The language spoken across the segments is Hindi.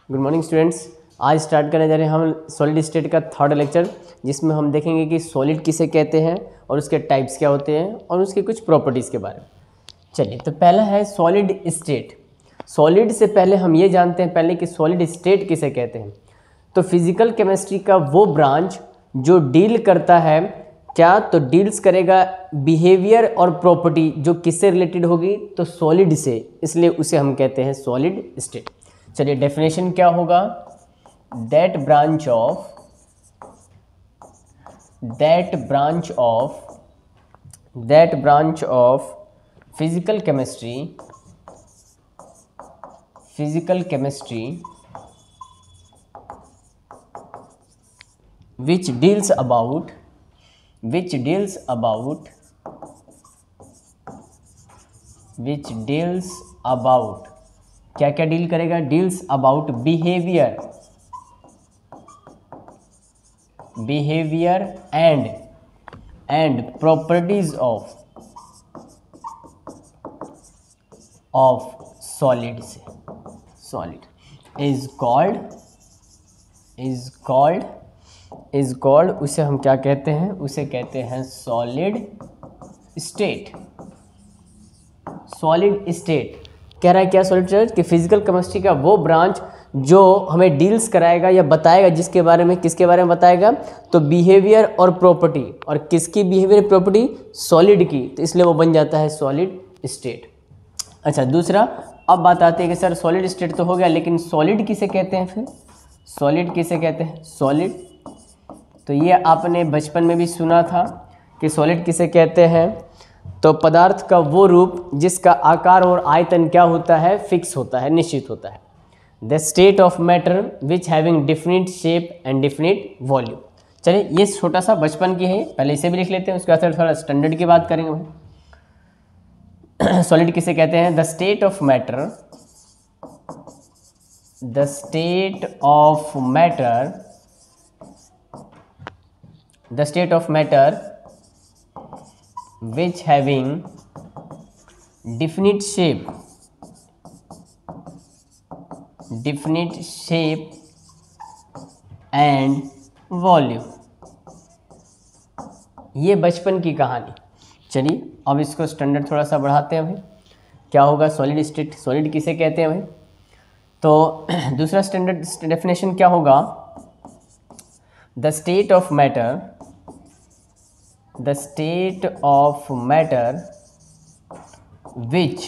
Good morning students. आज स्टार्ट करने जा रहे हैं हम सॉलिड स्टेट का थर्ड लेक्चर, जिसमें हम देखेंगे कि सॉलिड किसे कहते हैं और उसके टाइप्स क्या होते हैं और उसके कुछ प्रॉपर्टीज़ के बारे में। चलिए, तो पहला है सॉलिड स्टेट। सॉलिड से पहले हम ये जानते हैं पहले कि सॉलिड स्टेट किसे कहते हैं। तो फिजिकल केमिस्ट्री का वो ब्रांच जो डील करता है क्या, तो डील्स करेगा बिहेवियर और प्रॉपर्टी जो किससे रिलेटेड होगी, तो सॉलिड से, इसलिए उसे हम कहते हैं सॉलिड स्टेट। चलिए, डेफिनेशन क्या होगा, that branch of physical chemistry which deals about क्या क्या डील करेगा, deals about behaviour and properties of solid is called उसे हम क्या कहते हैं, उसे कहते हैं सॉलिड स्टेट। कह रहा है क्या सॉलिड स्टेट कि फिजिकल केमिस्ट्री का वो ब्रांच जो हमें डील्स कराएगा या बताएगा, किसके बारे में बताएगा, तो बिहेवियर और प्रॉपर्टी, और किसकी बिहेवियर प्रॉपर्टी, सॉलिड की, तो इसलिए वो बन जाता है सॉलिड स्टेट। अच्छा, दूसरा, अब बात आती है कि सर सॉलिड स्टेट तो हो गया, लेकिन सॉलिड किसे कहते हैं, फिर सॉलिड, तो ये आपने बचपन में भी सुना था कि सॉलिड किसे कहते हैं, तो पदार्थ का वो रूप जिसका आकार और आयतन क्या होता है, फिक्स होता है, निश्चित होता है। The state of matter which having definite shape and definite volume. चलिए, ये छोटा सा बचपन की है, पहले इसे भी लिख लेते हैं, उसके बाद थोड़ा स्टैंडर्ड की बात करेंगे भाई। सॉलिड किसे कहते हैं, the state of matter which having definite shape and volume। ये बचपन की कहानी। चलिए, अब इसको स्टैंडर्ड थोड़ा सा बढ़ाते हैं भाई। क्या होगा सॉलिड स्टेट, सॉलिड किसे कहते हैं भाई, तो दूसरा स्टैंडर्ड डेफिनेशन क्या होगा, the state of matter which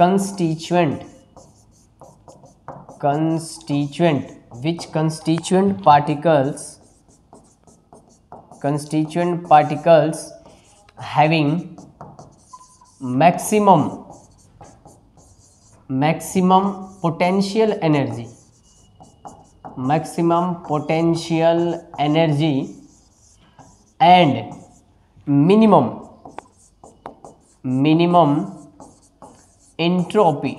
constituent particles having maximum potential energy and minimum entropy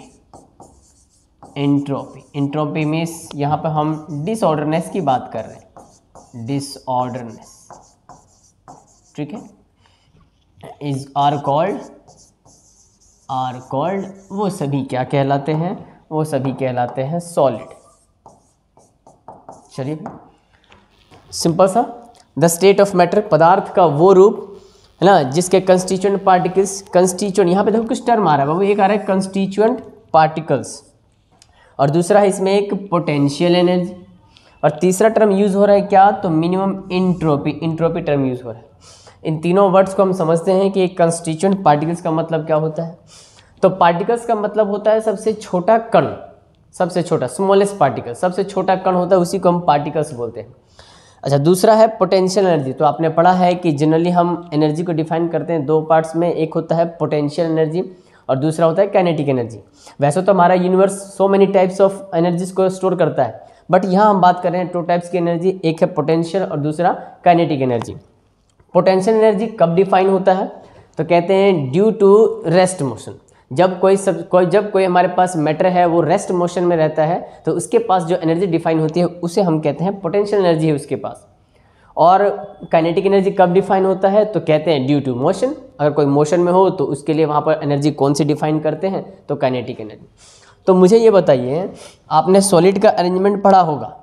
means यहाँ पर हम डिसऑर्डरनेस की बात कर रहे हैं, डिसऑर्डरनेस, ठीक है, इज आर कॉल्ड वो सभी क्या कहलाते हैं, वो सभी कहलाते हैं सॉलिड। चलिए, सिंपल सा, द स्टेट ऑफ मैटर, पदार्थ का वो रूप है ना जिसके कंस्टिट्यूएंट पार्टिकल्स, यहाँ पे देखो कुछ टर्म आ रहा है बाबू, एक आ रहा है कंस्टिट्यूएंट पार्टिकल्स, और दूसरा है इसमें एक पोटेंशियल एनर्जी, और तीसरा टर्म यूज हो रहा है क्या, तो मिनिमम इंट्रोपी टर्म यूज हो रहा है। इन तीनों वर्ड्स को हम समझते हैं कि कंस्टिट्यूएंट पार्टिकल्स का मतलब क्या होता है, तो पार्टिकल्स का मतलब होता है सबसे छोटा कण, सबसे छोटा, स्मॉलेस्ट पार्टिकल, सबसे छोटा कण होता है, उसी को हम पार्टिकल्स बोलते हैं। अच्छा, दूसरा है पोटेंशियल एनर्जी। तो आपने पढ़ा है कि जनरली हम एनर्जी को डिफाइन करते हैं दो पार्ट्स में, एक होता है पोटेंशियल एनर्जी और दूसरा होता है काइनेटिक एनर्जी। वैसे तो हमारा universe so many types of energies को स्टोर करता है, बट यहाँ हम बात कर रहे हैं टू टाइप्स की एनर्जी, एक है पोटेंशियल और दूसरा काइनेटिक एनर्जी। पोटेंशियल एनर्जी कब डिफाइन होता है, तो कहते हैं ड्यू टू रेस्ट मोशन। जब कोई हमारे पास मैटर है वो रेस्ट मोशन में रहता है, तो उसके पास जो एनर्जी डिफाइन होती है उसे हम कहते हैं पोटेंशियल एनर्जी है उसके पास। और काइनेटिक एनर्जी कब डिफाइन होता है, तो कहते हैं ड्यू टू मोशन। अगर कोई मोशन में हो तो उसके लिए वहाँ पर एनर्जी कौन सी डिफाइन करते हैं, तो काइनेटिक एनर्जी। तो मुझे ये बताइए, आपने सॉलिड का अरेंजमेंट पढ़ा होगा,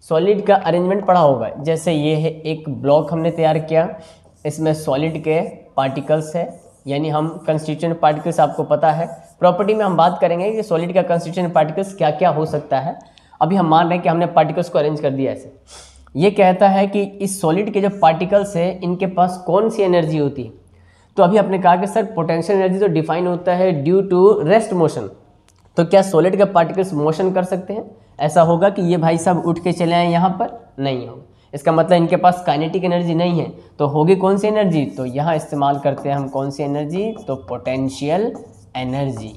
सॉलिड का अरेंजमेंट पढ़ा होगा। जैसे ये है एक ब्लॉक हमने तैयार किया, इसमें सॉलिड के पार्टिकल्स है, यानी हम कंस्टिट्यूएंट पार्टिकल्स आपको पता है। प्रॉपर्टी में हम बात करेंगे कि सॉलिड का कंस्टिट्यूएंट पार्टिकल्स क्या क्या हो सकता है। अभी हम मान रहे हैं कि हमने पार्टिकल्स को अरेंज कर दिया ऐसे। ये कहता है कि इस सॉलिड के जो पार्टिकल्स है इनके पास कौन सी एनर्जी होती है। तो अभी आपने कहा कि सर पोटेंशियल एनर्जी तो डिफाइन होता है ड्यू टू रेस्ट मोशन, तो क्या सॉलिड के पार्टिकल्स मोशन कर सकते हैं? ऐसा होगा कि ये भाई साहब उठ के चले आए यहाँ पर? नहीं होगा। इसका मतलब इनके पास काइनेटिक एनर्जी नहीं है, तो होगी कौन सी एनर्जी? तो यहाँ इस्तेमाल करते हैं हम कौन सी एनर्जी? तो पोटेंशियल एनर्जी।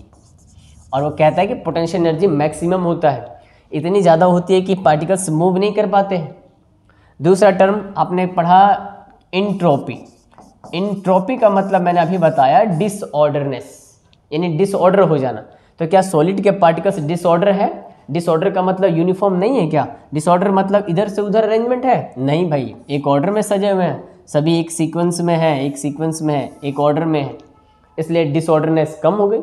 और वो कहता है कि पोटेंशियल एनर्जी मैक्सिमम होता है, इतनी ज़्यादा होती है कि पार्टिकल्स मूव नहीं कर पाते हैं। दूसरा टर्म आपने पढ़ा इंट्रोपी। इंट्रोपी का मतलब मैंने अभी बताया डिसऑर्डरनेस, यानी डिसऑर्डर हो जाना। तो क्या सॉलिड के पार्टिकल्स डिसऑर्डर है? डिसऑर्डर का मतलब यूनिफॉर्म नहीं है क्या? डिसऑर्डर मतलब इधर से उधर अरेंजमेंट है? नहीं भाई, एक ऑर्डर में सजे हुए हैं, सभी एक सीक्वेंस में है, एक सीक्वेंस में है, एक ऑर्डर में है, इसलिए डिसऑर्डरनेस कम हो गई।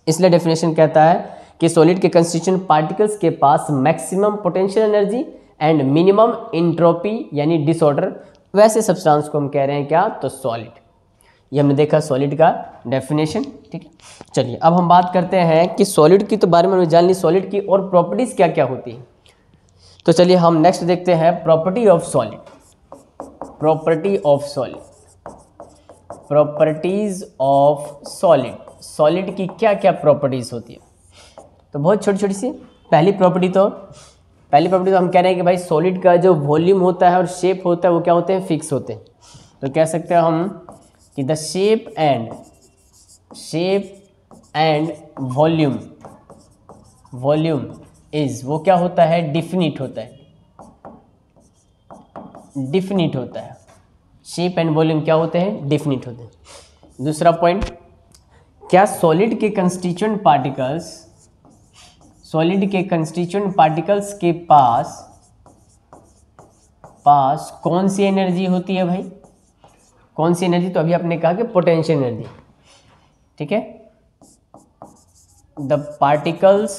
इसलिए डेफिनेशन कहता है कि सॉलिड के कंस्टिट्यूएंट पार्टिकल्स के पास maximum potential energy and minimum entropy यानी डिसऑर्डर, वैसे सब्सटेंस को हम कह रहे हैं क्या? तो सॉलिड। ये हमने देखा सॉलिड का डेफिनेशन। ठीक है, चलिए अब हम बात करते हैं कि सॉलिड की तो बारे में हमने जान ली, सॉलिड की और प्रॉपर्टीज़ क्या क्या होती है। तो चलिए हम नेक्स्ट देखते हैं property of solid. Property of solid, properties of solid. Solid की क्या क्या प्रॉपर्टीज़ होती है? तो बहुत छोटी छोटी सी। पहली प्रॉपर्टी तो हम कह रहे हैं कि भाई सॉलिड का जो वॉल्यूम होता है और शेप होता है वो क्या होते हैं? फिक्स होते हैं। तो कह सकते हैं हम कि the shape and volume is, वो क्या होता है? डिफिनिट होता है, डिफिनिट होता है। शेप एंड वॉल्यूम क्या होते हैं? डिफिनिट होते हैं। दूसरा पॉइंट, क्या सॉलिड के कंस्टिट्यूएंट पार्टिकल्स के पास कौन सी एनर्जी होती है भाई? कौन सी एनर्जी? तो अभी आपने कहा कि पोटेंशियल एनर्जी। ठीक है, the particles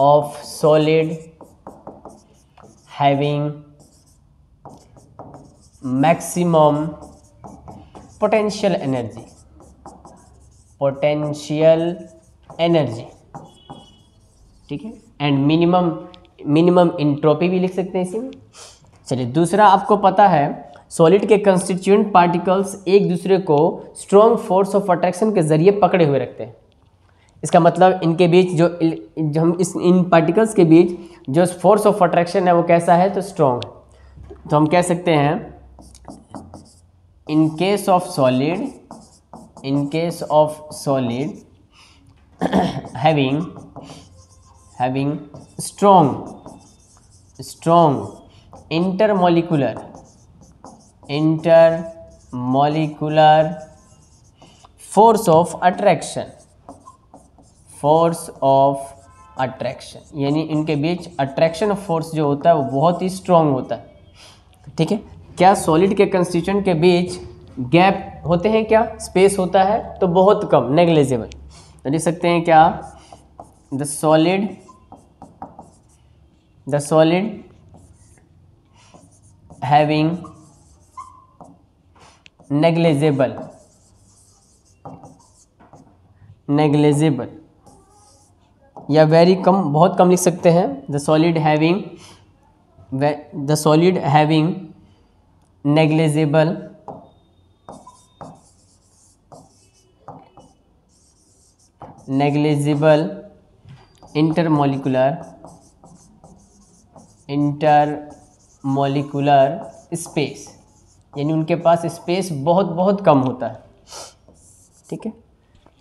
of solid having maximum potential energy, ठीक है, एंड मिनिमम इंट्रोपी भी लिख सकते हैं इसी में। चलिए दूसरा, आपको पता है सॉलिड के कंस्टिट्यूएंट पार्टिकल्स एक दूसरे को स्ट्रॉन्ग फोर्स ऑफ अट्रैक्शन के जरिए पकड़े हुए रखते हैं। इसका मतलब इनके बीच जो हम इन पार्टिकल्स के बीच जो फोर्स ऑफ अट्रैक्शन है वो कैसा है? तो स्ट्रॉन्ग है। तो हम कह सकते हैं in case of solid having strong intermolecular force of attraction, यानी इनके बीच अट्रैक्शन फोर्स जो होता है वो बहुत ही स्ट्रॉन्ग होता है। ठीक है, क्या सॉलिड के कंस्टिट्यूएंट के बीच गैप होते हैं? क्या स्पेस होता है? तो बहुत कम, नेग्लिजिबल। तो लिख सकते हैं क्या? द सॉलिड हैविंग नेग्लिजिबल या वेरी कम, बहुत कम लिख सकते हैं। The solid having negligible intermolecular space, यानी उनके पास स्पेस बहुत कम होता है। ठीक है,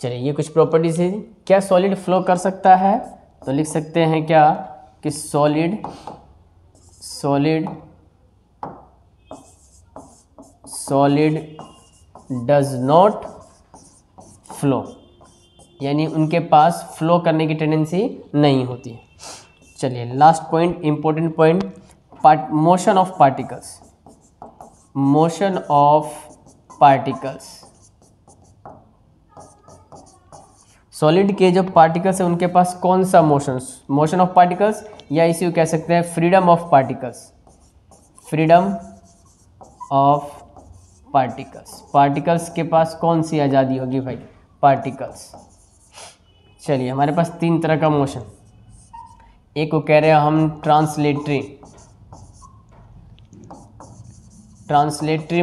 चलिए ये कुछ प्रॉपर्टीज है। क्या सॉलिड फ्लो कर सकता है? तो लिख सकते हैं क्या कि सॉलिड डज नॉट फ्लो, यानी उनके पास फ्लो करने की टेंडेंसी नहीं होती है। चलिए last point, important point, motion of particles. Solid के जो पार्टिकल्स है उनके पास कौन सा मोशन ऑफ पार्टिकल्स, या इसी को कह सकते हैं freedom of particles, freedom of particles के पास कौन सी आज़ादी होगी भाई, पार्टिकल्स। चलिए हमारे पास तीन तरह का मोशन, एक को कह रहे हैं हम ट्रांसलेटरी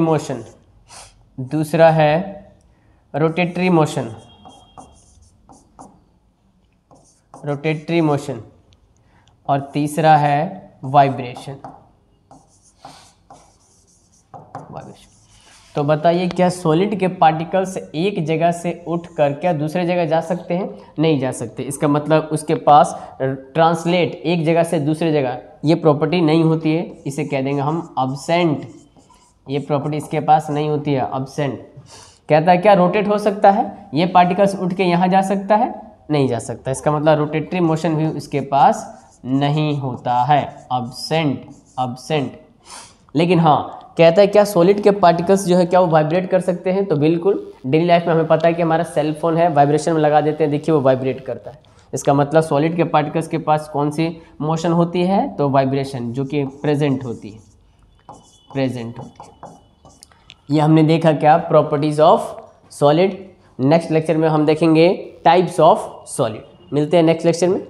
मोशन, दूसरा है रोटेटरी मोशन, और तीसरा है वाइब्रेशन। तो बताइए क्या सॉलिड के पार्टिकल्स एक जगह से उठकर क्या दूसरे जगह जा सकते हैं? नहीं जा सकते। इसका मतलब उसके पास ट्रांसलेट, एक जगह से दूसरे जगह, ये प्रॉपर्टी नहीं होती है, इसे कह देंगे हम अब्सेंट। ये प्रॉपर्टी इसके पास नहीं होती है, अब्सेंट। कहता है क्या रोटेट हो सकता है, ये पार्टिकल्स उठ के यहाँ जा सकता है? नहीं जा सकता। इसका मतलब रोटेटरी मोशन भी इसके पास नहीं होता है, अब्सेंट। लेकिन हाँ, कहता है क्या सॉलिड के पार्टिकल्स जो है क्या वो वाइब्रेट कर सकते हैं? तो बिल्कुल। डेली लाइफ में हमें पता है कि हमारा सेल फोन है, वाइब्रेशन में लगा देते हैं, देखिए वो वाइब्रेट करता है। इसका मतलब सॉलिड के पार्टिकल्स के पास कौन सी मोशन होती है? तो वाइब्रेशन, जो कि प्रेजेंट होती है। ये हमने देखा क्या, properties of solid. Next lecture में हम देखेंगे टाइप्स ऑफ सॉलिड। मिलते हैं नेक्स्ट लेक्चर में।